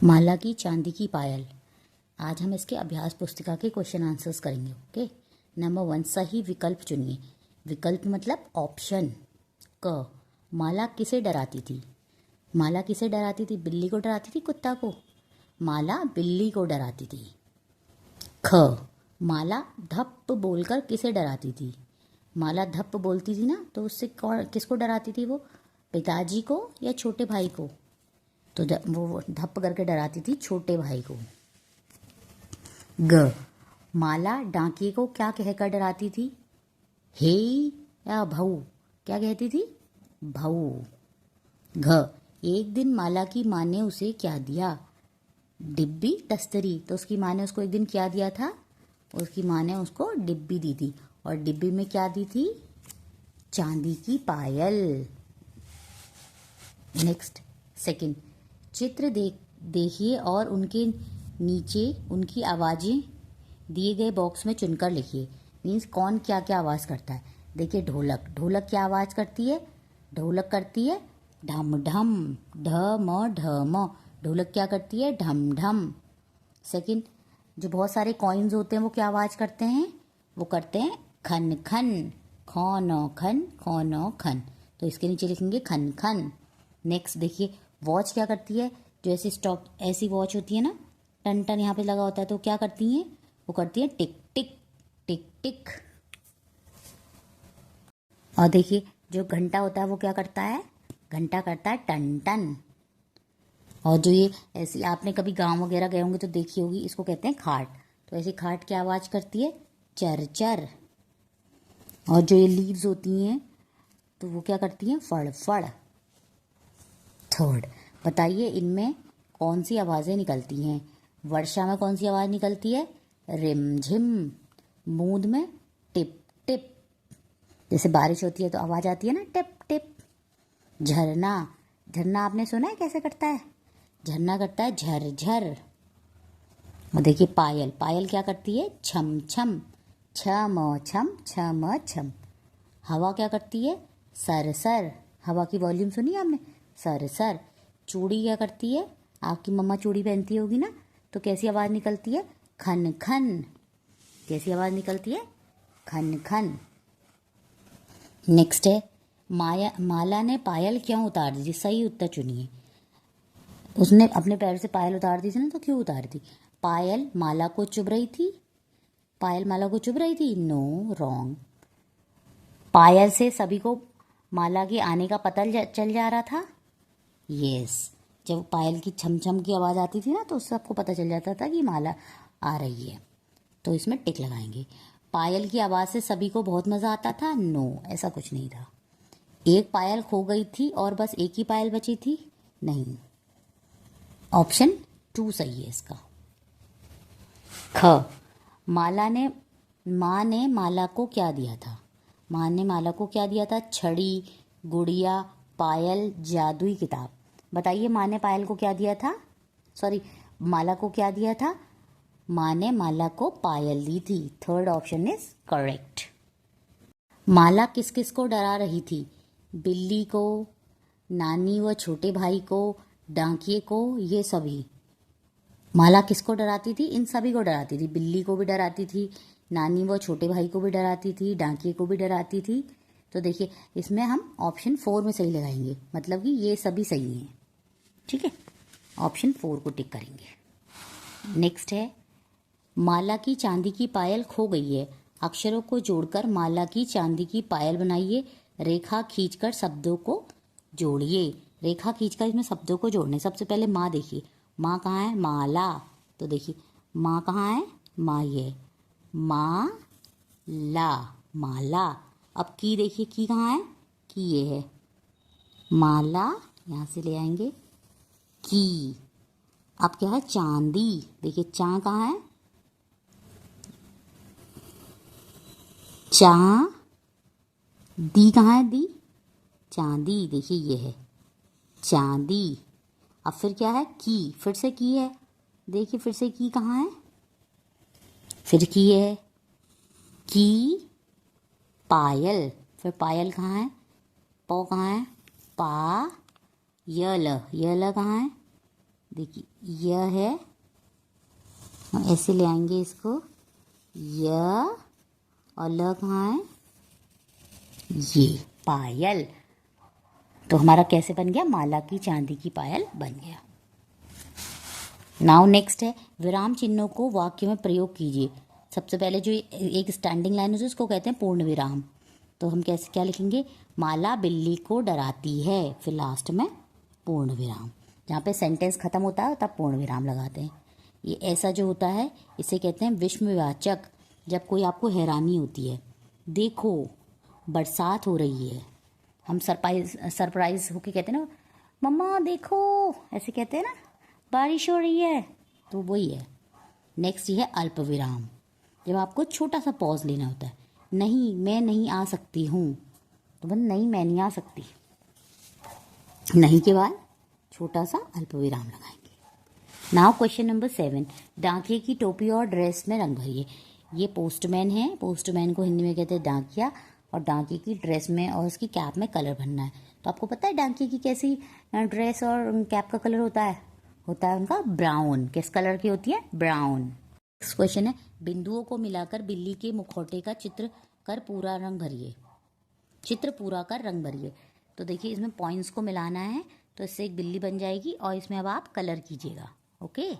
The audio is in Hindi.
माला की चांदी की पायल। आज हम इसके अभ्यास पुस्तिका के क्वेश्चन आंसर्स करेंगे। ओके। नंबर 1, सही विकल्प चुनिए। विकल्प मतलब ऑप्शन। क, माला किसे डराती थी? माला किसे डराती थी? बिल्ली को डराती थी, कुत्ता को? माला बिल्ली को डराती थी। ख, माला धप्प बोलकर किसे डराती थी? माला धप्प बोलती थी ना, तो उससे कौन किसको डराती थी वो? पिताजी को या छोटे भाई को? तो वो धप्प करके डराती थी छोटे भाई को। ग, माला डांकिए को क्या कहकर डराती थी? हे या भाऊ? क्या कहती थी? भाऊ। घ, एक दिन माला की माँ ने उसे क्या दिया? डिब्बी टस्तरी। तो उसकी माँ ने उसको एक दिन क्या दिया था? उसकी माँ ने उसको डिब्बी दी थी। और डिब्बी में क्या दी थी? चांदी की पायल। नेक्स्ट, सेकंड, चित्र देखिए और उनके नीचे उनकी आवाज़ें दिए गए बॉक्स में चुनकर लिखिए। मीन्स कौन क्या क्या आवाज़ करता है। देखिए, ढोलक। ढोलक क्या आवाज़ करती है? ढोलक करती है ढम ढम, ढम ढम। ढोलक क्या करती है? ढम ढम। सेकंड, जो बहुत सारे कॉइन्स होते हैं वो क्या आवाज़ करते हैं? वो करते हैं खन खन, खौनो खन, खौनो खन। तो इसके नीचे लिखेंगे खन खन। नेक्स्ट देखिए, वॉच क्या करती है? जो ऐसी स्टॉप ऐसी वॉच होती है ना, टन टन यहाँ पे लगा होता है, तो क्या करती हैं? वो करती है टिक टिक, टिक टिक। और देखिए, जो घंटा होता है वो क्या करता है? घंटा करता है टन टन। और जो ये ऐसी आपने कभी गांव वगैरह गए होंगे तो देखी होगी, इसको कहते हैं खाट। तो ऐसी खाट क्या आवाज़ करती है? चर चर। और जो ये लीव्स होती हैं तो वो क्या करती हैं? फड़ फड़। थर्ड, बताइए इनमें कौन सी आवाज़ें निकलती हैं? वर्षा में कौन सी आवाज़ निकलती है? रिमझिम। बूंद में टिप टिप। जैसे बारिश होती है तो आवाज़ आती है ना, टिप टिप। झरना। झरना आपने सुना है कैसे करता है? झरना करता है झर झर। और देखिए, पायल। पायल क्या करती है? छम छम, छम छम, छम छम। हवा क्या करती है? Sir sir. हवा की वॉल्यूम सुनी आपने? Sir sir. चूड़ी क्या करती है? आपकी मम्मा चूड़ी पहनती होगी ना, तो कैसी आवाज़ निकलती है? खन खन। कैसी आवाज़ निकलती है? खन खन। नेक्स्ट है, माला ने पायल क्यों उतार दी थी? सही उत्तर चुनिए। उसने अपने पैर से पायल उतार दी थी ना, तो क्यों उतारी थी? पायल माला को चुभ रही थी। पायल माला को चुभ रही थी? No, wrong. पायल से सभी को माला के आने का पता चल जा रहा था। यस, जब पायल की छम छम की आवाज़ आती थी ना, तो उससे सबको पता चल जाता था कि माला आ रही है। तो इसमें टिक लगाएंगे। पायल की आवाज़ से सभी को बहुत मज़ा आता था? नो, ऐसा कुछ नहीं था। एक पायल खो गई थी और बस एक ही पायल बची थी? नहीं। ऑप्शन 2 सही है इसका। ख, माँ ने माला को क्या दिया था? माँ ने माला को क्या दिया था? छड़ी, गुड़िया, पायल, जादुई किताब। बताइए, माँ ने पायल को क्या दिया था? सॉरी, माला को क्या दिया था? माँ ने माला को पायल दी थी। Third option is correct. माला किस किस को डरा रही थी? बिल्ली को, नानी व छोटे भाई को, डांकिए को, ये सभी। माला किसको डराती थी? इन सभी को डराती थी। बिल्ली को भी डराती थी, नानी व छोटे भाई को भी डराती थी, डांकिए को भी डराती थी। तो देखिए, इसमें हम ऑप्शन 4 में सही लगाएंगे, मतलब कि ये सभी सही हैं। ठीक है, ऑप्शन 4 को टिक करेंगे। नेक्स्ट है, माला की चांदी की पायल खो गई है। अक्षरों को जोड़कर माला की चांदी की पायल बनाइए। रेखा खींचकर शब्दों को जोड़िए। रेखा खींचकर इसमें शब्दों को जोड़ने। सबसे पहले माँ देखिए, माँ कहाँ है? माला। तो देखिए, माँ कहाँ है? माँ ये माँ ला, माला। अब की देखिए, की कहाँ है? की ये है माला, यहाँ से ले आएंगे की। अब क्या है? चांदी। देखिए, चा कहाँ है? चा। दी कहाँ है? दी। चांदी। देखिए, ये है चांदी। अब फिर क्या है? की। फिर से की है। देखिए, फिर से की कहाँ है? फिर की है की, पायल। फिर पायल कहाँ है? पौ कहाँ है? पा। यल। यल कहाँ है? देखिए यह है, हम ऐसे ले आएंगे इसको, यह, और ल कहाँ है, ये पायल। तो हमारा कैसे बन गया, माला की चांदी की पायल बन गया। नाउ नेक्स्ट है विराम चिन्हों को वाक्य में प्रयोग कीजिए। सबसे पहले जो एक स्टैंडिंग लाइन है उसको कहते हैं पूर्ण विराम। तो हम कैसे क्या लिखेंगे, माला बिल्ली को डराती है, फिर लास्ट में पूर्ण विराम। जहाँ पे सेंटेंस खत्म होता है तब पूर्ण विराम लगाते हैं। ये ऐसा जो होता है इसे कहते हैं विस्मयवाचक। जब कोई आपको हैरानी होती है, देखो बरसात हो रही है, हम सरप्राइज होके कहते हैं ना, मम्मा देखो, ऐसे कहते हैं ना, बारिश हो रही है, तो वही है। नेक्स्ट ये है अल्प विराम, जब आपको छोटा सा पॉज लेना होता है, नहीं मैं नहीं आ सकती हूँ, तो बस नहीं मैं नहीं आ सकती, नहीं के बाद छोटा सा अल्प विराम लगाएंगे। नाउ क्वेश्चन नंबर 7, डाकिये की टोपी और ड्रेस में रंग भरिए। ये पोस्टमैन है, पोस्टमैन को हिंदी में कहते हैं डाकिया, और डाकिये की ड्रेस में और उसकी कैप में कलर भरना है। तो आपको पता है डाकिये की कैसी ड्रेस और कैप का कलर होता है उनका ब्राउन। किस कलर की होती है, ब्राउन। नेक्स्ट क्वेश्चन है बिंदुओं को मिलाकर बिल्ली के मुखौटे का चित्र कर पूरा रंग भरिए। चित्र पूरा कर रंग भरिए। तो देखिए इसमें पॉइंट्स को मिलाना है, तो इससे एक बिल्ली बन जाएगी और इसमें अब आप कलर कीजिएगा। ओके।